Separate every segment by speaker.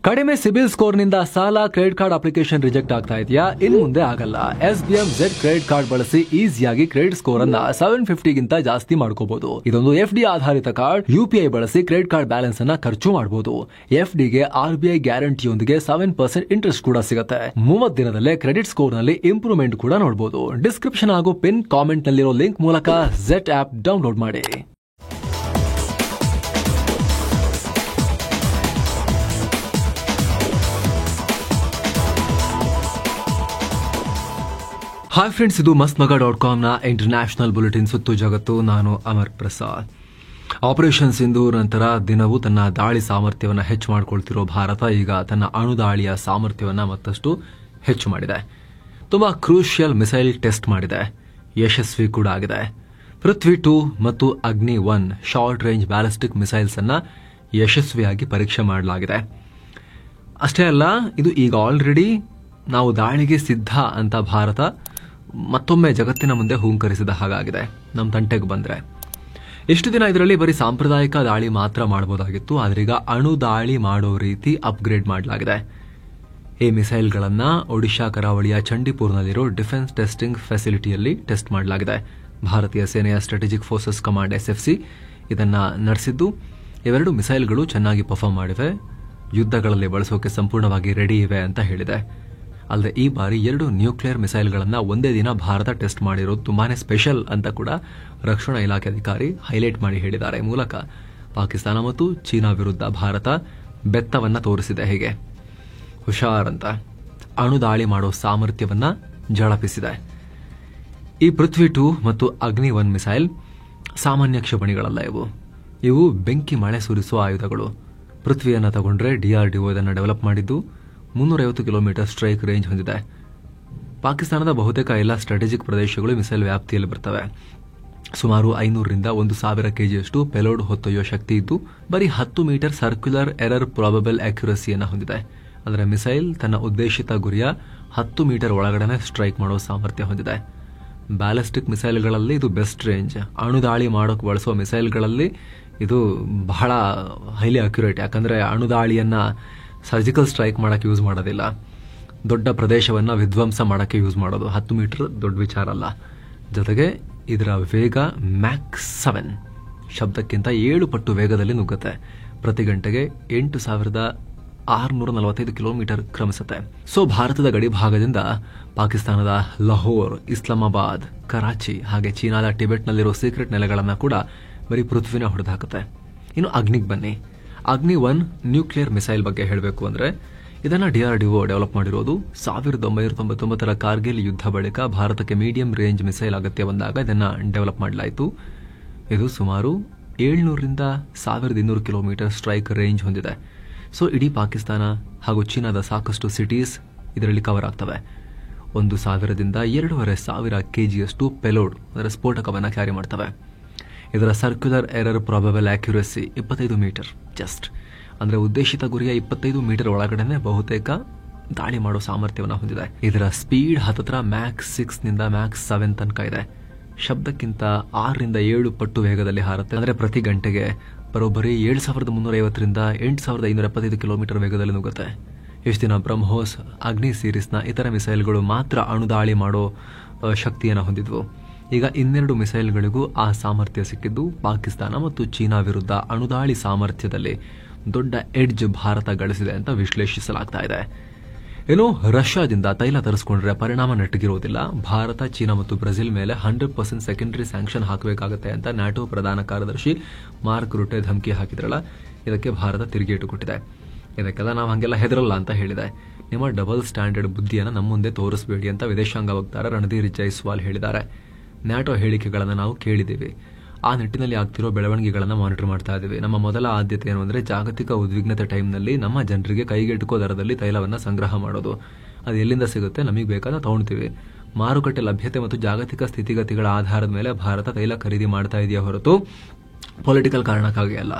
Speaker 1: ಕಡಿಮೆ ಸಿಬಿಲ್ ಸ್ಕೋರ್ ನಿಂದ ಸಾಲ ಕ್ರೆಡಿಟ್ ಕಾರ್ಡ್ ಅಪ್ಲಿಕೇಶನ್ ರಿಜೆಕ್ಟ್ ಆಗ್ತಾ ಇದೆಯಾ? ಇನ್ನು ಮುಂದೆ ಆಗಲ್ಲ. SBM Z ಕ್ರೆಡಿಟ್ ಕಾರ್ಡ್ ಬಳಸಿ ಈಸಿಯಾಗಿ ಕ್ರೆಡಿಟ್ ಸ್ಕೋರ್ ಅನ್ನ 750 ಗಿಂತ ಜಾಸ್ತಿ ಮಾಡ್ಕೋಬಹುದು. ಇದೊಂದು FD ಆಧಾರಿತ ಕಾರ್ಡ್. UPI ಬಳಸಿ ಕ್ರೆಡಿಟ್ ಕಾರ್ಡ್ ಬ್ಯಾಲೆನ್ಸ್ ಅನ್ನ ಖರ್ಚು ಮಾಡಬಹುದು. FD ಗೆ RBI ಗ್ಯಾರಂಟಿಯೊಂದಿಗೆ 7% ಇಂಟ್ರೆಸ್ಟ್ ಕೂಡ ಸಿಗುತ್ತೆ. 30 ದಿನದಲ್ಲೇ ಕ್ರೆಡಿಟ್ ಸ್ಕೋರ್ ನಲ್ಲಿ ಇಂಪ್ರೂವ್ಮೆಂಟ್ ಕೂಡ ನೋಡಬಹುದು. ಡಿಸ್ಕ್ರಿಪ್ಷನ್ ಹಾಗೂ ಪಿನ್ ಕಾಮೆಂಟ್ ನಲ್ಲಿರೋ ಲಿಂಕ್ ಮೂಲಕ Z ಆಪ್ ಡೌನ್ಲೋಡ್ ಮಾಡಿ. ಹಾಯ್ ಫ್ರೆಂಡ್ಸ್, ಇದು mastmaga.com ನ ಇಂಟರ್ನ್ಯಾಷನಲ್ ಬುಲೆಟಿನ್ ಸುತ್ತು ಜಗತ್ತು. ನಾನು ಅಮರ್ ಪ್ರಸಾದ್. ಆಪರೇಷನ್ ಸಿಂಧೂರ್ ನಂತರ ದಿನವೂ ತನ್ನ ದಾಳಿ ಸಾಮರ್ಥ್ಯವನ್ನು ಹೆಚ್ಚು ಮಾಡಿಕೊಳ್ತಿರೋ ಭಾರತ ಈಗ ತನ್ನ ಅಣುದಾಳಿಯ ಸಾಮರ್ಥ್ಯವನ್ನು ಮತ್ತಷ್ಟು ಹೆಚ್ಚು ಮಾಡಿದೆ. ತುಂಬಾ ಕ್ರೂಷಿಯಲ್ ಮಿಸೈಲ್ ಟೆಸ್ಟ್ ಮಾಡಿದೆ, ಯಶಸ್ವಿ ಕೂಡ ಆಗಿದೆ. ಪೃಥ್ವಿ 2 ಮತ್ತು ಅಗ್ನಿ 1 ಶಾರ್ಟ್ ರೇಂಜ್ ಬ್ಯಾಲಿಸ್ಟಿಕ್ ಮಿಸೈಲ್ಸ್ ಅನ್ನ ಯಶಸ್ವಿಯಾಗಿ ಪರೀಕ್ಷೆ ಮಾಡಲಾಗಿದೆ. ಅಷ್ಟೇ ಅಲ್ಲ, ಇದು ಈಗ ಆಲ್ರೆಡಿ ನಾವು ದಾಳಿಗೆ ಸಿದ್ಧ ಅಂತ ಭಾರತ ಮತ್ತೊಮ್ಮೆ ಜಗತ್ತಿನ ಮುಂದೆ ಹೂಂಕರಿಸಿದ ಹಾಗಾಗಿದೆ. ನಮ್ಮ ತಂಟೆಗೆ ಬಂದ್ರೆ ಇಷ್ಟು ದಿನ ಇದರಲ್ಲಿ ಬರೀ ಸಾಂಪ್ರದಾಯಿಕ ದಾಳಿ ಮಾತ್ರ ಮಾಡಬಹುದಾಗಿತ್ತು, ಆದ್ರೀಗ ಅಣು ದಾಳಿ ಮಾಡೋ ರೀತಿ ಅಪ್ಗ್ರೇಡ್ ಮಾಡಲಾಗಿದೆ. ಈ ಮಿಸೈಲ್ಗಳನ್ನ ಒಡಿಶಾ ಕರಾವಳಿಯ ಚಂಡಿಪುರ್ನಲ್ಲಿರೋ ಡಿಫೆನ್ಸ್ ಟೆಸ್ಟಿಂಗ್ ಫೆಸಿಲಿಟಿಯಲ್ಲಿ ಟೆಸ್ಟ್ ಮಾಡಲಾಗಿದೆ. ಭಾರತೀಯ ಸೇನೆಯ ಸ್ಟ್ರಾಟಜಿಕ್ ಫೋರ್ಸಸ್ ಕಮಾಂಡ್ SFC ಇದನ್ನ ನಡೆಸಿದ್ದು. ಇವೆರಡು ಮಿಸೈಲ್ಗಳು ಚೆನ್ನಾಗಿ ಪರ್ಫಾರ್ಮ್ ಮಾಡಿವೆ, ಯುದ್ಧಗಳಲ್ಲಿ ಬಳಸೋಕೆ ಸಂಪೂರ್ಣವಾಗಿ ರೆಡಿ ಇವೆ ಅಂತ ಹೇಳಿದೆ. ಅಲ್ಲದೆ ಈ ಬಾರಿ 2 ನ್ಯೂಕ್ಲಿಯರ್ ಮಿಸೈಲ್ಗಳನ್ನ ಒಂದೇ ದಿನ ಭಾರತ ಟೆಸ್ಟ್ ಮಾಡಿರೋದು ತುಂಬಾನೇ ಸ್ಪೆಷಲ್ ಅಂತ ಕೂಡ ರಕ್ಷಣಾ ಇಲಾಖೆ ಅಧಿಕಾರಿ ಹೈಲೈಟ್ ಮಾಡಿ ಹೇಳಿದ್ದಾರೆ. ಮೂಲಕ ಪಾಕಿಸ್ತಾನ ಮತ್ತು ಚೀನಾ ವಿರುದ್ಧ ಭಾರತ ಬೆತ್ತವನ್ನ ತೋರಿಸಿದೆ. ಹೇಗೆ ಹುಷಾರ್ ಅಂತ ಅಣು ದಾಳಿ ಮಾಡೋ ಸಾಮರ್ಥ್ಯವನ್ನ ಝಳಪಿಸಿದೆ. ಈ ಪೃಥ್ವಿ 2 ಮತ್ತು ಅಗ್ನಿ 1 ಮಿಸೈಲ್ ಸಾಮಾನ್ಯ ಕ್ಷಿಪಣಿಗಳಲ್ಲ. ಇವು ಬೆಂಕಿ ಮಳೆ ಸುರಿಸುವ ಆಯುಧಗಳು. ಪೃಥ್ವಿಯನ್ನು ತಗೊಂಡ್ರೆ DRDO ಇದನ್ನು ಡೆವಲಪ್ ಮಾಡಿದ್ದು. 350 ಕಿಲೋಮೀಟರ್ ಸ್ಟ್ರೈಕ್ ರೇಂಜ್ ಹೊಂದಿದೆ. ಪಾಕಿಸ್ತಾನದ ಬಹುತೇಕ ಎಲ್ಲ ಸ್ಟ್ರಾಟಜಿಕ್ ಪ್ರದೇಶಗಳು ಮಿಸೈಲ್ ವ್ಯಾಪ್ತಿಯಲ್ಲಿ ಬರ್ತವೆ. ಸುಮಾರು 500ರಿಂದ 1000 ಕೆಜಿಯಷ್ಟು ಪೆಲೋಡ್ ಹೊತ್ತೊಯ್ಯುವ ಶಕ್ತಿ ಇದ್ದು, ಬರೀ 10 ಮೀಟರ್ ಸರ್ಕ್ಯುಲರ್ ಎರರ್ ಪ್ರಾಬಬಲ್ ಅಕ್ಯುರಸಿಯನ್ನು ಹೊಂದಿದೆ. ಅಂದರೆ ಮಿಸೈಲ್ ತನ್ನ ಉದ್ದೇಶಿತ ಗುರಿಯ 10 ಮೀಟರ್ ಒಳಗಡೆ ಸ್ಟ್ರೈಕ್ ಮಾಡೋ ಸಾಮರ್ಥ್ಯ ಹೊಂದಿದೆ. ಬ್ಯಾಲಿಸ್ಟಿಕ್ ಮಿಸೈಲ್ಗಳಲ್ಲಿ ಇದು ಬೆಸ್ಟ್ ರೇಂಜ್. ಅಣುದಾಳಿ ಮಾಡೋಕೆ ಬಳಸುವ ಮಿಸೈಲ್ಗಳಲ್ಲಿ ಇದು ಬಹಳ ಹೈಲಿ ಅಕ್ಯುರೇಟ್. ಯಾಕಂದ್ರೆ ಅಣುದಾಳಿಯನ್ನ ಸರ್ಜಿಕಲ್ ಸ್ಟ್ರೈಕ್ ಮಾಡಕ್ಕೆ ಯೂಸ್ ಮಾಡೋದಿಲ್ಲ, ದೊಡ್ಡ ಪ್ರದೇಶವನ್ನ ವಿಧ್ವಂಸ ಮಾಡಕ್ಕೆ ಯೂಸ್ ಮಾಡೋದು. 10 ಮೀಟರ್ ದೊಡ್ಡ ವಿಚಾರ ಅಲ್ಲ. ಜೊತೆಗೆ ಇದರ ವೇಗ ಮ್ಯಾಕ್ 7 ಶಬ್ದಕ್ಕಿಂತ 7 ಪಟ್ಟು ವೇಗದಲ್ಲಿ ನುಗ್ಗುತ್ತೆ. ಪ್ರತಿ ಗಂಟೆಗೆ 8645 ಕಿಲೋಮೀಟರ್ ಕ್ರಮಿಸುತ್ತೆ. ಸೊ ಭಾರತದ ಗಡಿ ಭಾಗದಿಂದ ಪಾಕಿಸ್ತಾನದ ಲಾಹೋರ್, ಇಸ್ಲಾಮಾಬಾದ್, ಕರಾಚಿ ಹಾಗೆ ಚೀನಾದ ಟಿಬೆಟ್ನಲ್ಲಿರೋ ಸೀಕ್ರೆಟ್ ನೆಲೆಗಳನ್ನ ಕೂಡ ಬರೀ ಪೃಥ್ವಿನ ಹೊಡೆದಾಕುತ್ತೆ. ಇನ್ನು ಅಗ್ನಿಗೆ ಬನ್ನಿ. ಅಗ್ನಿ 1 ನ್ಯೂಕ್ಲಿಯರ್ ಮಿಸೈಲ್ ಬಗ್ಗೆ ಹೇಳಬೇಕು ಅಂದ್ರೆ ಇದನ್ನ DRDO ಡೆವಲಪ್ ಮಾಡಿರೋದು. 1999ರ ಕಾರ್ಗಿಲ್ ಯುದ್ಧ ಬಳಿಕ ಭಾರತಕ್ಕೆ ಮೀಡಿಯಂ ರೇಂಜ್ ಮಿಸೈಲ್ ಅಗತ್ಯ ಬಂದಾಗ ಇದನ್ನ ಡೆವಲಪ್ ಮಾಡಲಾಯಿತು. ಇದು ಸುಮಾರು 700ರಿಂದ 1200 ಕಿಲೋಮೀಟರ್ ಸ್ಟ್ರೈಕ್ ರೇಂಜ್ ಹೊಂದಿದೆ. ಸೊ ಇಡೀ ಪಾಕಿಸ್ತಾನ ಹಾಗೂ ಚೀನಾದ ಸಾಕಷ್ಟು ಸಿಟೀಸ್ ಇದರಲ್ಲಿ ಕವರ್ ಆಗ್ತವೆ. 1000ದಿಂದ 2500 ಕೆಜಿಯಷ್ಟು ಪೆಲೋಡ್ ಅಂದರೆ ಸ್ಫೋಟಕವನ್ನು ಕ್ಯಾರಿ ಮಾಡ್ತವೆ. ಇದರ circular error probable accuracy 25 metre just. ಅಂದರೆ ಉದ್ದೇಶಿತ ಗುರಿಯ 25 ಮೀಟರ್ ಒಳಗಡೆ ಬಹುತೇಕ ದಾಳಿ ಮಾಡೋ ಸಾಮರ್ಥ್ಯವನ್ನು ಹೊಂದಿದೆ. ಇದರ ಸ್ಪೀಡ್ ಹತ್ತತ್ರ ಮ್ಯಾಕ್ 6 ನಿಂದ ಮ್ಯಾಕ್ 7 ತನಕ ಇದೆ. ಶಬ್ದಕ್ಕಿಂತ 6ರಿಂದ 7 ಪಟ್ಟು ವೇಗದಲ್ಲಿ ಹಾರುತ್ತೆ. ಅಂದರೆ ಪ್ರತಿ ಗಂಟೆಗೆ ಬರೋಬ್ಬರಿ 7350ರಿಂದ 8575 ಕಿಲೋಮೀಟರ್ ವೇಗದಲ್ಲಿ ನುಗ್ಗುತ್ತೆ. ಇಷ್ಟು ದಿನ ಬ್ರಹ್ಮೋಸ್, ಅಗ್ನಿ ಸೀರೀಸ್ನ ಇತರ ಮಿಸೈಲ್ಗಳು ಮಾತ್ರ ಅಣುದಾಳಿ ಮಾಡೋ ಶಕ್ತಿಯನ್ನು ಹೊಂದಿದ್ವು. ಈಗ ಇನ್ನೆರಡು ಮಿಸೈಲ್ಗಳಿಗೂ ಆ ಸಾಮರ್ಥ್ಯ ಸಿಕ್ಕಿದ್ದು ಪಾಕಿಸ್ತಾನ ಮತ್ತು ಚೀನಾ ವಿರುದ್ಧ ಅಣುದಾಳಿ ಸಾಮರ್ಥ್ಯದಲ್ಲಿ ದೊಡ್ಡ ಎಡ್ಜ್ ಭಾರತ ಗಳಿಸಿದೆ ಅಂತ ವಿಶ್ಲೇಷಿಸಲಾಗ್ತಾ ಇದೆ. ಇನ್ನು ರಷ್ಯಾದಿಂದ ತೈಲ ತರಿಸಿಕೊಂಡ್ರೆ ಪರಿಣಾಮ ನೆಟ್ಟಗಿರೋದಿಲ್ಲ. ಭಾರತ, ಚೀನಾ ಮತ್ತು ಬ್ರೆಜಿಲ್ ಮೇಲೆ 100% ಸೆಕೆಂಡರಿ ಸ್ಯಾಂಕ್ಷನ್ ಹಾಕಬೇಕಾಗುತ್ತೆ ಅಂತ ನ್ಯಾಟೋ ಪ್ರಧಾನ ಕಾರ್ಯದರ್ಶಿ ಮಾರ್ಕ್ ರುಟೆ ಧಮಕಿ ಹಾಕಿದ್ರಲ್ಲ, ಇದಕ್ಕೆ ಭಾರತ ತಿರುಗೇಟು ಕೊಟ್ಟಿದೆ. ಇದಕ್ಕೆಲ್ಲ ನಾವು ಹಂಗೆಲ್ಲ ಹೆದರಲ್ಲ ಅಂತ ಹೇಳಿದೆ. ನಿಮ್ಮ ಡಬಲ್ ಸ್ಟ್ಯಾಂಡರ್ಡ್ ಬುದ್ಧಿಯನ್ನು ನಮ್ಮ ಮುಂದೆ ತೋರಿಸಬೇಡಿ ಅಂತ ವಿದೇಶಾಂಗ ವಕ್ತಾರ ರಣಧೀರ್ ಜೈಸ್ವಾಲ್ ಹೇಳಿದ್ದಾರೆ. ನ್ಯಾಟೋ ಹೇಳಿಕೆಗಳನ್ನು ನಾವು ಕೇಳಿದ್ದೀವಿ. ಆ ನಿಟ್ಟಿನಲ್ಲಿ ಆಗ್ತಿರೋ ಬೆಳವಣಿಗೆಗಳನ್ನು ಮಾನಿಟರ್ ಮಾಡ್ತಾ ಇದ್ದೀವಿ. ನಮ್ಮ ಮೊದಲ ಆದ್ಯತೆ ಏನು ಅಂದರೆ ಜಾಗತಿಕ ಉದ್ವಿಗ್ನತೆ ಟೈಮ್ನಲ್ಲಿ ನಮ್ಮ ಜನರಿಗೆ ಕೈಗೆಟುಕೋ ದರದಲ್ಲಿ ತೈಲವನ್ನು ಸಂಗ್ರಹ ಮಾಡೋದು. ಅದು ಎಲ್ಲಿಂದ ಸಿಗುತ್ತೆ ನಮಗೆ ಬೇಕಾದ ತಗೊಳ್ತೀವಿ. ಮಾರುಕಟ್ಟೆ ಲಭ್ಯತೆ ಮತ್ತು ಜಾಗತಿಕ ಸ್ಥಿತಿಗತಿಗಳ ಆಧಾರದ ಮೇಲೆ ಭಾರತ ತೈಲ ಖರೀದಿ ಮಾಡ್ತಾ ಇದೆಯಾ ಹೊರತು ಪೊಲಿಟಿಕಲ್ ಕಾರಣಕ್ಕಾಗಿ ಅಲ್ಲ.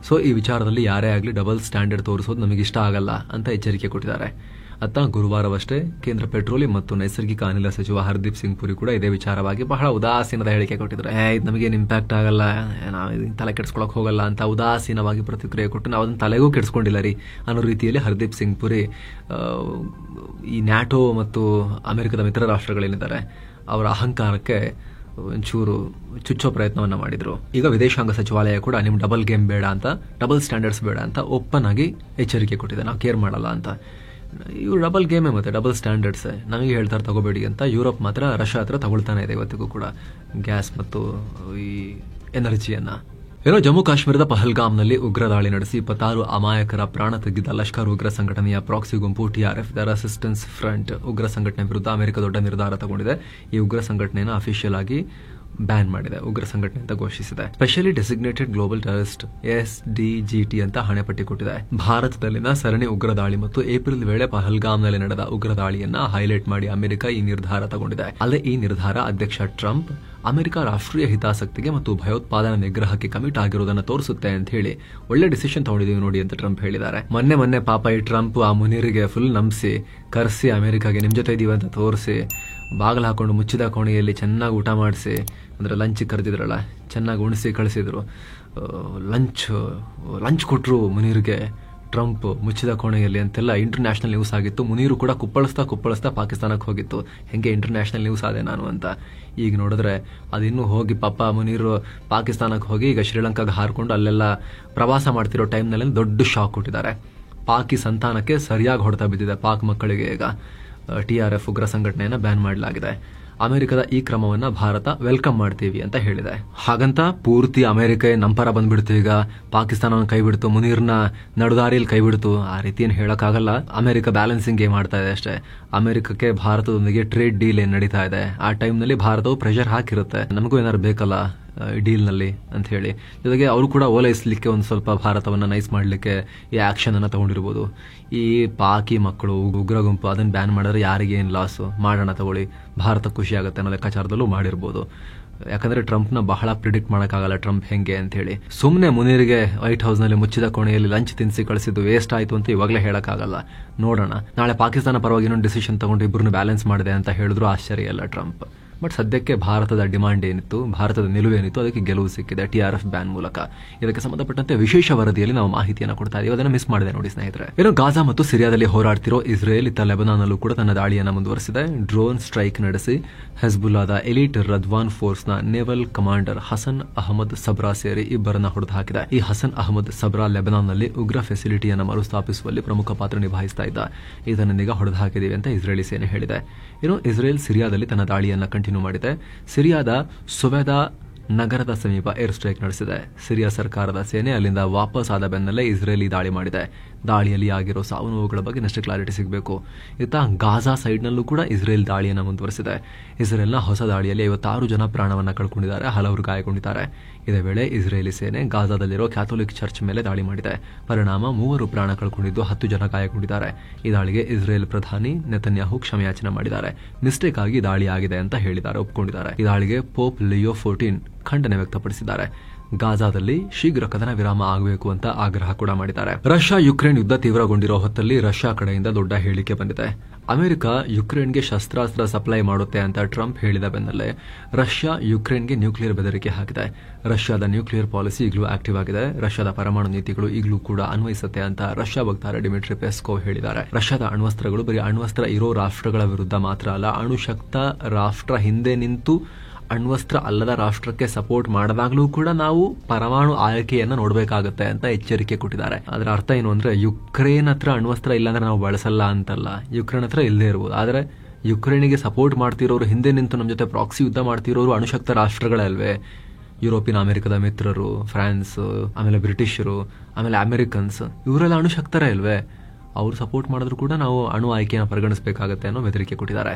Speaker 1: ಸೊ ಈ ವಿಚಾರದಲ್ಲಿ ಯಾರೇ ಆಗಲಿ ಡಬಲ್ ಸ್ಟ್ಯಾಂಡರ್ಡ್ ತೋರಿಸೋದು ನಮಗೆ ಇಷ್ಟ ಆಗಲ್ಲ ಅಂತ ಎಚ್ಚರಿಕೆ ಕೊಟ್ಟಿದ್ದಾರೆ. ಅತ್ತ ಗುರುವಾರವಷ್ಟೇ ಕೇಂದ್ರ ಪೆಟ್ರೋಲಿಯಂ ಮತ್ತು ನೈಸರ್ಗಿಕ ಅನಿಲ ಸಚಿವ ಹರ್ದೀಪ್ ಸಿಂಗ್ ಪುರಿ ಕೂಡ ಇದೇ ವಿಚಾರವಾಗಿ ಬಹಳ ಉದಾಸೀನದ ಹೇಳಿಕೆ ಕೊಟ್ಟಿದ್ರು. ಇದು ನಮಗೇನು ಇಂಪ್ಯಾಕ್ಟ್ ಆಗಲ್ಲ, ನಾವು ತಲೆ ಕೆಡಿಸ್ಕೊಳಕ್ ಹೋಗಲ್ಲ ಅಂತ ಉದಾಸೀನವಾಗಿ ಪ್ರತಿಕ್ರಿಯೆ ಕೊಟ್ಟು ನಾವು ಅದನ್ನ ತಲೆಗೂ ಕೆಡಿಸ್ಕೊಂಡಿಲ್ಲ ರೀ ಅನ್ನೋ ರೀತಿಯಲ್ಲಿ ಹರ್ದೀಪ್ ಸಿಂಗ್ ಪುರಿ ಈ ನ್ಯಾಟೋ ಮತ್ತು ಅಮೆರಿಕದ ಮಿತ್ರ ರಾಷ್ಟ್ರಗಳೇನಿದ್ದಾರೆ ಅವರ ಅಹಂಕಾರಕ್ಕೆ ಒಂಚೂರು ಚುಚ್ಚೋ ಪ್ರಯತ್ನವನ್ನ ಮಾಡಿದ್ರು. ಈಗ ವಿದೇಶಾಂಗ ಸಚಿವಾಲಯ ಕೂಡ ನಿಮ್ ಡಬಲ್ ಗೇಮ್ ಬೇಡ ಅಂತ, ಡಬಲ್ ಸ್ಟ್ಯಾಂಡರ್ಡ್ಸ್ ಬೇಡ ಅಂತ ಓಪನ್ ಆಗಿ ಎಚ್ಚರಿಕೆ ಕೊಟ್ಟಿದೆ, ನಾವು ಕೇರ್ ಮಾಡಲ್ಲ ಅಂತ. ಇವು ಡಬಲ್ ಗೇಮೇ ಮತ್ತೆ ಡಬಲ್ ಸ್ಟ್ಯಾಂಡರ್ಡ್ಸ್ ನಮಗೆ ಹೇಳ್ತಾರೆ ತಗೋಬೇಡಿ ಅಂತ. ಯುರೋಪ್ ಮಾತ್ರ ರಷ್ಯಾ ಹತ್ರ ತಗೊಳ್ತಾನೆ ಇದೆ ಇವತ್ತಿಗೂ ಕೂಡ ಗ್ಯಾಸ್ ಮತ್ತು ಈ ಎನರ್ಜಿಯನ್ನ. ಜಮ್ಮು ಕಾಶ್ಮೀರದ ಪಹಲ್ಗಾಮ್ನಲ್ಲಿ ಉಗ್ರ ದಾಳಿ ನಡೆಸಿ 26 ಅಮಾಯಕರ ಪ್ರಾಣ ತೆಗೆದ ಲಷ್ಕರ್ ಉಗ್ರ ಸಂಘಟನೆಯ ಪ್ರಾಕ್ಸಿ ಗುಂಪು ಟಿಆರ್ಎಫ್ ದ ರೆಸಿಸ್ಟೆನ್ಸ್ ಫ್ರಂಟ್ ಉಗ್ರ ಸಂಘಟನೆ ವಿರುದ್ಧ ಅಮೆರಿಕ ದೊಡ್ಡ ನಿರ್ಧಾರ ತಗೊಂಡಿದೆ. ಈ ಉಗ್ರ ಸಂಘಟನೆಯನ್ನು ಅಫಿಷಿಯಲ್ ಆಗಿ ಬ್ಯಾನ್ ಮಾಡಿದೆ, ಉಗ್ರ ಸಂಘಟನೆ ಅಂತ ಘೋಷಿಸಿದೆ. Specially designated global terrorist SDGT ಅಂತ ಹಣೆಪಟ್ಟಿ ಕೊಟ್ಟಿದೆ. ಭಾರತದಲ್ಲಿನ ಸರಣಿ ಉಗ್ರ ದಾಳಿ ಮತ್ತು ಏಪ್ರಿಲ್ ವೇಳೆ ಪಹಲ್ಗಾಮ್ನಲ್ಲಿ ನಡೆದ ಉಗ್ರ ದಾಳಿಯನ್ನ ಹೈಲೈಟ್ ಮಾಡಿ ಅಮೆರಿಕ ಈ ನಿರ್ಧಾರ ತಗೊಂಡಿದೆ. ಅಲ್ಲದೆ ಈ ನಿರ್ಧಾರ ಅಧ್ಯಕ್ಷ ಟ್ರಂಪ್ ಅಮೆರಿಕ ರಾಷ್ಟ್ರೀಯ ಹಿತಾಸಕ್ತಿಗೆ ಮತ್ತು ಭಯೋತ್ಪಾದನಾ ನಿಗ್ರಹಕ್ಕೆ ಕಮಿಟ್ ಆಗಿರುವುದನ್ನು ತೋರಿಸುತ್ತೆ ಅಂತ ಹೇಳಿ ಒಳ್ಳೆ ಡಿಸಿಷನ್ ತಗೊಂಡಿದೀವಿ ನೋಡಿ ಅಂತ ಟ್ರಂಪ್ ಹೇಳಿದ್ದಾರೆ. ಮೊನ್ನೆ ಪಾಪ ಈ ಟ್ರಂಪ್ ಆ ಮುನೀರಿಗೆ ಫುಲ್ ನಂಬಿಸಿ ಕರೆಸಿ ಅಮೆರಿಕಾಗೆ ನಿಮ್ ಜೊತೆ ಇದೀವಿ ಅಂತ ತೋರಿಸಿ ಬಾಗಿಲು ಹಾಕೊಂಡು ಮುಚ್ಚಿದ ಕೋಣೆಯಲ್ಲಿ ಚೆನ್ನಾಗಿ ಊಟ ಮಾಡಿಸಿ, ಅಂದ್ರೆ ಲಂಚ್ ಕರೆದಿದ್ರಲ್ಲ, ಚೆನ್ನಾಗಿ ಉಣಿಸಿ ಕಳಿಸಿದ್ರು. ಲಂಚ್ ಕೊಟ್ಟರು ಮುನೀರ್ಗೆ ಟ್ರಂಪ್ ಮುಚ್ಚಿದ ಕೋಣೆಯಲ್ಲಿ ಅಂತೆಲ್ಲ ಇಂಟರ್ನ್ಯಾಷನಲ್ ನ್ಯೂಸ್ ಆಗಿತ್ತು. ಮುನೀರು ಕೂಡ ಕುಪ್ಪಳಿಸ್ತಾ ಪಾಕಿಸ್ತಾನಕ್ಕೆ ಹೋಗಿತ್ತು. ಹೆಂಗೆ ಇಂಟರ್ನ್ಯಾಷನಲ್ ನ್ಯೂಸ್ ಆದೆ ನಾನು ಅಂತ. ಈಗ ನೋಡಿದ್ರೆ ಅದಿನ್ನೂ ಹೋಗಿ ಪಾಪ ಮುನೀರು ಪಾಕಿಸ್ತಾನಕ್ಕೆ ಹೋಗಿ ಈಗ ಶ್ರೀಲಂಕಾಗೆ ಹಾರ್ಕೊಂಡು ಅಲ್ಲೆಲ್ಲ ಪ್ರವಾಸ ಮಾಡ್ತಿರೋ ಟೈಮ್ನಲ್ಲಿ ದೊಡ್ಡ ಶಾಕ್ ಕೊಟ್ಟಿದ್ದಾರೆ. ಪಾಕಿ ಸಂತಾನಕ್ಕೆ ಸರಿಯಾಗಿ ಹೊಡೆತ ಬಿದ್ದಿದೆ. ಪಾಕ್ ಮಕ್ಕಳಿಗೆ ಈಗ TRF ಉಗ್ರ ಸಂಘಟನೆಯನ್ನ ಬ್ಯಾನ್ ಮಾಡಲಾಗಿದೆ. ಅಮೆರಿಕದ ಈ ಕ್ರಮವನ್ನ ಭಾರತ ವೆಲ್ಕಮ್ ಮಾಡ್ತೀವಿ ಅಂತ ಹೇಳಿದೆ. ಹಾಗಂತ ಪೂರ್ತಿ ಅಮೆರಿಕ ನಂಪರ ಬಂದ್ಬಿಡ್ತು, ಈಗ ಪಾಕಿಸ್ತಾನವನ್ನು ಕೈ ಬಿಡ್ತು, ಮುನೀರ್ನ ನಡುದಾರಿಯಲ್ಲಿ ಕೈ ಬಿಡ್ತು, ಆ ರೀತಿ ಏನು ಹೇಳಕ್ಕಾಗಲ್ಲ. ಅಮೆರಿಕ ಬ್ಯಾಲೆನ್ಸಿಂಗ್ ಗೇಮ್ ಮಾಡ್ತಾ ಇದೆ ಅಷ್ಟೇ. ಅಮೆರಿಕಕ್ಕೆ ಭಾರತದೊಂದಿಗೆ ಟ್ರೇಡ್ ಡೀಲ್ ಏನ್ ನಡೀತಾ ಇದೆ ಆ ಟೈಮ್ನಲ್ಲಿ ಭಾರತವು ಪ್ರೆಷರ್ ಹಾಕಿರುತ್ತೆ, ನಮಗೂ ಏನಾದ್ರು ಬೇಕಲ್ಲ ಡೀಲ್ ನಲ್ಲಿ ಅಂತ ಹೇಳಿ. ಜೊತೆಗೆ ಅವರು ಕೂಡ ಓಲೈಸಲಿಕ್ಕೆ ಒಂದು ಸ್ವಲ್ಪ ಭಾರತವನ್ನ ನೈಸ್ ಮಾಡಲಿಕ್ಕೆ ಈ ಆಕ್ಷನ್ ಅನ್ನ ತಗೊಂಡಿರ್ಬೋದು. ಈ ಪಾಕಿ ಮಕ್ಕಳು ಉಗ್ರ ಗುಂಪು ಅದನ್ನ ಬ್ಯಾನ್ ಮಾಡಿದ್ರೆ ಯಾರಿಗೆ ಏನ್ ಲಾಸ್, ಮಾಡೋಣ ತಗೊಳ್ಳಿ, ಭಾರತ ಖುಷಿ ಆಗುತ್ತೆ ಅನ್ನೋ ಲೆಕ್ಕಾಚಾರದಲ್ಲೂ ಮಾಡಿರ್ಬೋದು. ಯಾಕಂದ್ರೆ ಟ್ರಂಪ್ನ ಬಹಳ ಪ್ರಿಡಿಕ್ಟ್ ಮಾಡಕ್ಕಾಗಲ್ಲ ಟ್ರಂಪ್ ಹೆಂಗೆ ಅಂತ ಹೇಳಿ. ಸುಮ್ಮನೆ ಮುನೀರಿಗೆ ವೈಟ್ ಹೌಸ್ ನಲ್ಲಿ ಮುಚ್ಚಿದ ಕೋಣೆಯಲ್ಲಿ ಲಂಚ್ ತಿನ್ಸಿ ಕಳಿಸಿದ್ದು ವೇಸ್ಟ್ ಆಯ್ತು ಅಂತ ಇವಾಗಲೇ ಹೇಳಕ್ಕಾಗಲ್ಲ. ನೋಡೋಣ, ನಾಳೆ ಪಾಕಿಸ್ತಾನ ಪರವಾಗಿ ಇನ್ನೊಂದು ಡಿಸಿಷನ್ ತಗೊಂಡು ಇಬ್ಬರನ್ನು ಬ್ಯಾಲೆನ್ಸ್ ಮಾಡಿದೆ ಅಂತ ಹೇಳಿದ್ರು ಆಶ್ಚರ್ಯ ಇಲ್ಲ ಟ್ರಂಪ್. ಬಟ್ ಸದ್ಯಕ್ಕೆ ಭಾರತದ ಡಿಮಾಂಡ್ ಏನಿತ್ತು, ಭಾರತದ ನಿಲುವೇನಿತ್ತು, ಅದಕ್ಕೆ ಗೆಲುವು ಸಿಕ್ಕಿದೆ TRF ಬ್ಯಾನ್ ಮೂಲಕ. ಇದಕ್ಕೆ ಸಂಬಂಧಪಟ್ಟಂತೆ ವಿಶೇಷ ವರದಿಯಲ್ಲಿ ನಾವು ಮಾಹಿತಿಯನ್ನು ಕೊಡ್ತಾ ಇದೀವಿ, ಅದನ್ನು ಮಿಸ್ ಮಾಡಿದೆ ನೋಡಿ ಸ್ನೇಹಿತರೆ. ಗಾಜಾ ಮತ್ತು ಸಿರಿಯಾದಲ್ಲಿ ಹೋರಾಡ್ತಿರೋ ಇಸ್ರೇಲ್ ಇತ್ತ ಲೆಬನಾನ್ನಲ್ಲೂ ಕೂಡ ತನ್ನ ದಾಳಿಯನ್ನು ಮುಂದುವರೆಸಿದೆ. ಡ್ರೋನ್ ಸ್ಟ್ರೈಕ್ ನಡೆಸಿ ಹೆಜ್ಬುಲ್ಲಾದ ಎಲಿಟ್ ರದ್ವಾನ್ ಫೋರ್ಸ್ನ naval commander Hassan Ahmad Sabra ಸೇರಿ ಇಬ್ಬರನ್ನ ಹೊಡೆದು ಹಾಕಿದೆ. ಈ ಹಸನ್ ಅಹಮದ್ ಸಬ್ರಾ ಲೆಬನಾನ್ನಲ್ಲಿ ಉಗ್ರ ಫೆಸಿಲಿಟಿಯನ್ನು ಮರುಸ್ಥಾಪಿಸುವಲ್ಲಿ ಪ್ರಮುಖ ಪಾತ್ರ ನಿಭಾಯಿಸ್ತಾ ಇದ್ದ. ಇದನ್ನೀಗ ಹೊಡೆದು ಹಾಕಿದೀವಿ ಅಂತ ಇಸ್ರೇಲಿ ಸೇನೆ ಹೇಳಿದೆ. ಇಸ್ರೇಲ್ ಸಿರಿಯಾದಲ್ಲಿ ತನ್ನ ದಾಳಿಯನ್ನು ಕಂಟಿನ್ಯೂ ಮಾಡಿದೆ. ಸಿರಿಯಾದ ಸುವೆದಾ ನಗರದ ಸಮೀಪ ಏರ್ ಸ್ಟ್ರೈಕ್ ನಡೆಸಿದೆ. ಸಿರಿಯಾ ಸರ್ಕಾರದ ಸೇನೆ ಅಲ್ಲಿಂದ ವಾಪಸ್ ಆದ ಬೆನ್ನಲ್ಲೇ ಇಸ್ರೇಲಿ ದಾಳಿ ಮಾಡಿದೆ. ದಾಳಿಯಲ್ಲಿ ಆಗಿರೋ ಸಾವು ನೋವುಗಳ ಬಗ್ಗೆ ಇನ್ನಷ್ಟು ಕ್ಲಾರಿಟಿ ಸಿಗಬೇಕು. ಇತ್ತ ಗಾಜಾ ಸೈಡ್ನಲ್ಲೂ ಕೂಡ ಇಸ್ರೇಲ್ ದಾಳಿಯನ್ನು ಮುಂದುವರೆಸಿದೆ. ಇಸ್ರೇಲ್ನ ಹೊಸ ದಾಳಿಯಲ್ಲಿ 56 ಜನ ಪ್ರಾಣವನ್ನ ಕಳ್ಕೊಂಡಿದ್ದಾರೆ, ಹಲವರು ಗಾಯಗೊಂಡಿದ್ದಾರೆ. ಇದೇ ವೇಳೆ ಇಸ್ರೇಲಿ ಸೇನೆ ಗಾಜಾದಲ್ಲಿರೋ ಕ್ಯಾಥೋಲಿಕ್ ಚರ್ಚ್ ಮೇಲೆ ದಾಳಿ ಮಾಡಿದೆ. ಪರಿಣಾಮ 3 ಪ್ರಾಣ ಕಳ್ಕೊಂಡಿದ್ದು 10 ಜನ ಗಾಯಗೊಂಡಿದ್ದಾರೆ. ಈ ದಾಳಿಗೆ ಇಸ್ರೇಲ್ ಪ್ರಧಾನಿ ನೆತನ್ಯಾಹು ಕ್ಷಮೆಯಾಚನೆ ಮಾಡಿದ್ದಾರೆ. ಮಿಸ್ಟೇಕ್ ಆಗಿ ದಾಳಿ ಆಗಿದೆ ಅಂತ ಹೇಳಿದ್ದಾರೆ, ಒಪ್ಪಿಕೊಂಡಿದ್ದಾರೆ. ಈ ದಾಳಿಗೆ ಪೋಪ್ ಲಿಯೋ 14 ಖಂಡನೆ ವ್ಯಕ್ತಪಡಿಸಿದ್ದಾರೆ. ಗಾಜಾದಲ್ಲಿ ಶೀಘ್ರ ಕದನ ವಿರಾಮ ಆಗಬೇಕು ಅಂತ ಆಗ್ರಹ ಕೂಡ ಮಾಡಿದ್ದಾರೆ. ರಷ್ಯಾ ಯುಕ್ರೇನ್ ಯುದ್ಧ ತೀವ್ರಗೊಂಡಿರೋ ಹೊತ್ತಲ್ಲಿ ರಷ್ಯಾ ಕಡೆಯಿಂದ ದೊಡ್ಡ ಹೇಳಿಕೆ ಬಂದಿದೆ. ಅಮೆರಿಕ ಯುಕ್ರೇನ್ಗೆ ಶಸ್ತ್ರಾಸ್ತ್ರ ಸಪ್ಲೈ ಮಾಡುತ್ತೆ ಅಂತ ಟ್ರಂಪ್ ಹೇಳಿದ ಬೆನ್ನಲ್ಲೇ ರಷ್ಯಾ ಯುಕ್ರೇನ್ಗೆ ನ್ಯೂಕ್ಲಿಯರ್ ಬೆದರಿಕೆ ಹಾಕಿದೆ. ರಷ್ಯಾದ ನ್ಯೂಕ್ಲಿಯರ್ ಪಾಲಿಸಿ ಈಗಲೂ ಆಕ್ಟಿವ್ ಆಗಿದೆ. ರಷ್ಯಾದ ಪರಮಾಣು ನೀತಿಗಳು ಈಗಲೂ ಕೂಡ ಅನ್ವಯಿಸುತ್ತೆ ಅಂತ ರಷ್ಯಾ ವಕ್ತಾರ ಡಿಮಿಟ್ರಿ ಪೆಸ್ಕೋವ್ ಹೇಳಿದ್ದಾರೆ. ರಷ್ಯಾದ ಅಣ್ವಸ್ತ್ರಗಳು ಬರೀ ಅಣ್ವಸ್ತ್ರ ಇರೋ ರಾಷ್ಟ್ರಗಳ ವಿರುದ್ಧ ಮಾತ್ರ ಅಲ್ಲ, ಅಣುಶಕ್ತ ರಾಷ್ಟ್ರ ಹಿಂದೆ ನಿಂತು ಅಣ್ವಸ್ತ್ರ ಅಲ್ಲದ ರಾಷ್ಟ್ರಕ್ಕೆ ಸಪೋರ್ಟ್ ಮಾಡಿದಾಗಲೂ ಕೂಡ ನಾವು ಪರಮಾಣು ಆಯ್ಕೆಯನ್ನು ನೋಡಬೇಕಾಗುತ್ತೆ ಅಂತ ಎಚ್ಚರಿಕೆ ಕೊಟ್ಟಿದ್ದಾರೆ. ಅದರ ಅರ್ಥ ಏನು ಅಂದ್ರೆ, ಯುಕ್ರೇನ್ ಹತ್ರ ಅಣ್ವಸ್ತ್ರ ಇಲ್ಲಾಂದ್ರೆ ನಾವು ಬಳಸಲ್ಲ ಅಂತಲ್ಲ, ಯುಕ್ರೇನ್ ಹತ್ರ ಇಲ್ಲದೆ ಇರ್ಬೋದು. ಆದ್ರೆ ಯುಕ್ರೇನಿಗೆ ಸಪೋರ್ಟ್ ಮಾಡ್ತಿರೋರು, ಹಿಂದೆ ನಿಂತು ನಮ್ಮ ಜೊತೆ ಪ್ರಾಕ್ಸಿ ಯುದ್ಧ ಮಾಡ್ತಿರೋರು ಅಣುಶಕ್ತ ರಾಷ್ಟ್ರಗಳಲ್ವೇ. ಯುರೋಪಿಯನ್ ಅಮೆರಿಕದ ಮಿತ್ರರು, ಫ್ರಾನ್ಸ್, ಆಮೇಲೆ ಬ್ರಿಟಿಷರು, ಆಮೇಲೆ ಅಮೆರಿಕನ್ಸ್, ಇವರೆಲ್ಲ ಅಣುಶಕ್ತರೇ ಅಲ್ವೇ. ಅವರು ಸಪೋರ್ಟ್ ಮಾಡಿದ್ರು ಕೂಡ ನಾವು ಅಣು ಆಯ್ಕೆಯನ್ನು ಪರಿಗಣಿಸಬೇಕಾಗುತ್ತೆ ಅನ್ನೋ ಬೆದರಿಕೆ ಕೊಟ್ಟಿದ್ದಾರೆ.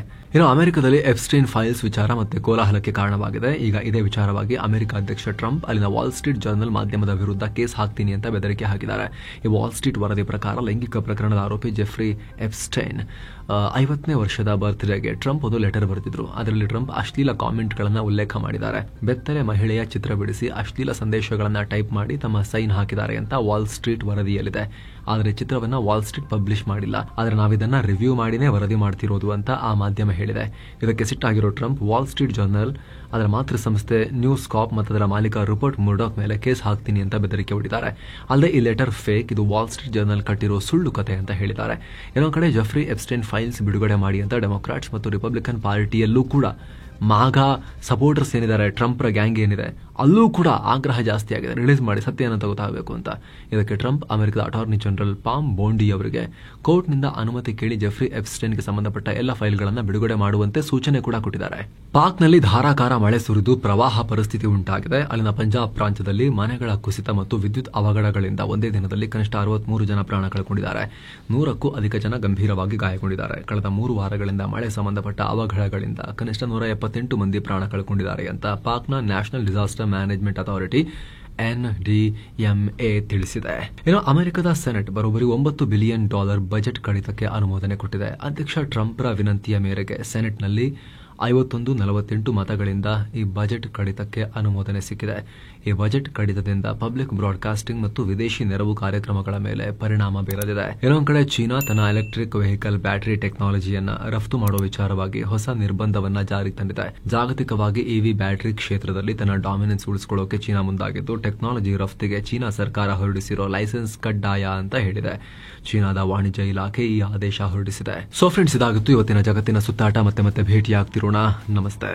Speaker 1: ಅಮೆರಿಕದಲ್ಲಿ ಎಪ್ಸ್ಟೈನ್ ಫೈಲ್ಸ್ ವಿಚಾರ ಮತ್ತೆ ಕೋಲಾಹಲಕ್ಕೆ ಕಾರಣವಾಗಿದೆ. ಈಗ ಇದೇ ವಿಚಾರವಾಗಿ ಅಮೆರಿಕ ಅಧ್ಯಕ್ಷ ಟ್ರಂಪ್ ಅಲ್ಲಿನ ವಾಲ್ ಸ್ಟ್ರೀಟ್ ಜರ್ನಲ್ ಮಾಧ್ಯಮದ ವಿರುದ್ಧ ಕೇಸ್ ಹಾಕ್ತೀನಿ ಅಂತ ಬೆದರಿಕೆ ಹಾಕಿದ್ದಾರೆ. ಈ ವಾಲ್ ಸ್ಟ್ರೀಟ್ ವರದಿ ಪ್ರಕಾರ ಲೈಂಗಿಕ ಪ್ರಕರಣದ ಆರೋಪಿ ಜೆಫ್ರಿ ಎಪ್ಸ್ಟೈನ್ 50ನೇ ವರ್ಷದ ಬರ್ತ್ಡೇಗೆ ಟ್ರಂಪ್ ಒಂದು ಲೆಟರ್ ಬರೆದಿದ್ರು. ಅದರಲ್ಲಿ ಟ್ರಂಪ್ ಅಶ್ಲೀಲ ಕಾಮೆಂಟ್ಗಳನ್ನು ಉಲ್ಲೇಖ ಮಾಡಿದ್ದಾರೆ. ಬೆತ್ತಲೆ ಮಹಿಳೆಯ ಚಿತ್ರ ಬಿಡಿಸಿ ಅಶ್ಲೀಲ ಸಂದೇಶಗಳನ್ನು ಟೈಪ್ ಮಾಡಿ ತಮ್ಮ ಸೈನ್ ಹಾಕಿದ್ದಾರೆ ಅಂತ ವಾಲ್ ಸ್ಟ್ರೀಟ್ ವರದಿಯಲ್ಲಿದೆ. ಆದರೆ ಚಿತ್ರವನ್ನ ವಾಲ್ ಸ್ಟ್ರೀಟ್ ಪಬ್ಲಿಷ್ ಮಾಡಿಲ್ಲ, ಆದ್ರೆ ನಾವಿದನ್ನ ರಿವ್ಯೂ ಮಾಡಿನೇ ವರದಿ ಮಾಡ್ತಿರೋದು ಅಂತ ಆ ಮಾಧ್ಯಮ ಹೇಳಿದೆ. ಇದಕ್ಕೆ ಸಿಟ್ಟಾಗಿರೋ ಟ್ರಂಪ್ ವಾಲ್ ಸ್ಟ್ರೀಟ್ ಜರ್ನಲ್, ಅದರ ಮಾತೃ ಸಂಸ್ಥೆ ನ್ಯೂಸ್ ಕಾಪ್ ಮತ್ತು ಅದರ ಮಾಲೀಕ ರೂಪರ್ಟ್ ಮುರ್ಡಾಕ್ ಮೇಲೆ ಕೇಸ್ ಹಾಕ್ತೀನಿ ಅಂತ ಬೆದರಿಕೆ ಹೊಡಿದ್ದಾರೆ. ಅಲ್ಲದೆ ಈ ಲೆಟರ್ ಫೇಕ್, ಇದು ವಾಲ್ ಸ್ಟ್ರೀಟ್ ಜರ್ನಲ್ ಕಟ್ಟಿರೋ ಸುಳ್ಳು ಕತೆ ಅಂತ ಹೇಳಿದ್ದಾರೆ. ಇನ್ನೊಂದು ಕಡೆ ಜೆಫ್ರಿ ಎಪ್ಸ್ಟೈನ್ ಫೈಲ್ಸ್ ಬಿಡುಗಡೆ ಮಾಡಿ ಅಂತ ಡೆಮೊಕ್ರಾಟ್ಸ್ ಮತ್ತು ರಿಪಬ್ಲಿಕನ್ ಪಾರ್ಟಿಯಲ್ಲೂ ಕೂಡ ಮಾಘಾ ಸಪೋರ್ಟರ್ಸ್ ಏನಿದ್ದಾರೆ, ಟ್ರಂಪ್ರ ಗ್ಯಾಂಗ್ ಏನಿದೆ, ಅಲ್ಲೂ ಕೂಡ ಆಗ್ರಹ ಜಾಸ್ತಿ ಆಗಿದೆ, ರಿಲೀಸ್ ಮಾಡಿ ಸತ್ಯ ಏನಂತ ಗೊತ್ತಾಗಬೇಕು ಅಂತ. ಇದಕ್ಕೆ ಟ್ರಂಪ್ ಅಮೆರಿಕದ ಅಟಾರ್ನಿ ಜನರಲ್ ಪಾಮ್ ಬೋಂಡಿ ಅವರಿಗೆ ಕೋರ್ಟ್ನಿಂದ ಅನುಮತಿ ಕೇಳಿ ಜೆಫ್ರಿ ಎಪ್ಸ್ಟೈನ್ಗೆ ಸಂಬಂಧಪಟ್ಟ ಎಲ್ಲ ಫೈಲ್ಗಳನ್ನು ಬಿಡುಗಡೆ ಮಾಡುವಂತೆ ಸೂಚನೆ ಕೂಡ ಕೊಟ್ಟಿದ್ದಾರೆ. ಪಾಕ್ನಲ್ಲಿ ಧಾರಾಕಾರ ಮಳೆ ಸುರಿದು ಪ್ರವಾಹ ಪರಿಸ್ಥಿತಿ ಉಂಟಾಗಿದೆ. ಅಲ್ಲಿನ ಪಂಜಾಬ್ ಪ್ರಾಂತ್ಯದಲ್ಲಿ ಮನೆಗಳ ಕುಸಿತ ಮತ್ತು ವಿದ್ಯುತ್ ಅವಘಡಗಳಿಂದ ಒಂದೇ ದಿನದಲ್ಲಿ ಕನಿಷ್ಠ 63 ಜನ ಪ್ರಾಣ ಕಳೆದುಕೊಂಡಿದ್ದಾರೆ. 100ಕ್ಕೂ ಅಧಿಕ ಜನ ಗಂಭೀರವಾಗಿ ಗಾಯಗೊಂಡಿದ್ದಾರೆ. ಕಳೆದ 3 ವಾರಗಳಿಂದ ಮಳೆ ಸಂಬಂಧಪಟ್ಟ ಅವಘಡಗಳಿಂದ ಕನಿಷ್ಠ 178 ಮಂದಿ ಪ್ರಾಣ ಕಳೆದುಕೊಂಡಿದ್ದಾರೆ ಅಂತ ಪಾಕ್ನ national disaster management authority NDMA ತಿಳಿಸಿದೆ. ಇನ್ನು ಅಮೆರಿಕದ ಸೆನೆಟ್ ಬರೋಬ್ಬರಿ $9 ಬಿಲಿಯನ್ ಬಜೆಟ್ ಕಡಿತಕ್ಕೆ ಅನುಮೋದನೆ ಕೊಟ್ಟಿದೆ. ಅಧ್ಯಕ್ಷ ಟ್ರಂಪ್ರ ವಿನಂತಿಯ ಮೇರೆಗೆ ಸೆನೆಟ್ನಲ್ಲಿ 51-48 ಮತಗಳಿಂದ ಈ ಬಜೆಟ್ ಕಡಿತಕ್ಕೆ ಅನುಮೋದನೆ ಸಿಕ್ಕಿದೆ. ಈ ಬಜೆಟ್ ಕಡಿತದಿಂದ ಪಬ್ಲಿಕ್ ಬ್ರಾಡ್ಕಾಸ್ಟಿಂಗ್ ಮತ್ತು ವಿದೇಶಿ ನೆರವು ಕಾರ್ಯಕ್ರಮಗಳ ಮೇಲೆ ಪರಿಣಾಮ ಬೀರಲಿದೆ. ಇನ್ನೊಂದು ಕಡೆ ಚೀನಾ ತನ್ನ ಎಲೆಕ್ಟ್ರಿಕ್ ವೆಹಿಕಲ್ ಬ್ಯಾಟರಿ ಟೆಕ್ನಾಲಜಿಯನ್ನ ರಫ್ತು ಮಾಡುವ ವಿಚಾರವಾಗಿ ಹೊಸ ನಿರ್ಬಂಧವನ್ನ ಜಾರಿಗೆ ತಂದಿದೆ. ಜಾಗತಿಕವಾಗಿ ಇವಿ ಬ್ಯಾಟರಿ ಕ್ಷೇತ್ರದಲ್ಲಿ ತನ್ನ ಡಾಮಿನೆನ್ಸ್ ಉಳಿಸಿಕೊಳ್ಳೋಕೆ ಚೀನಾ ಮುಂದಾಗಿದ್ದು, ಟೆಕ್ನಾಲಜಿ ರಫ್ತಿಗೆ ಚೀನಾ ಸರ್ಕಾರ ಹೊರಡಿಸಿರೋ ಲೈಸೆನ್ಸ್ ಕಡ್ಡಾಯ ಅಂತ ಹೇಳಿದೆ. ಚೀನಾದ ವಾಣಿಜ್ಯ ಇಲಾಖೆ ಈ ಆದೇಶ ಹೊರಡಿಸಿದೆ. ಸೊ ಫ್ರೆಂಡ್ಸ್, ಇದಾಗಿತ್ತು ಇವತ್ತಿನ ಜಗತ್ತಿನ ಸುತ್ತಾಟ. ಮತ್ತೆ ಭೇಟಿಯಾಗ್ತಿರೋಣ. ನಮಸ್ತೆ.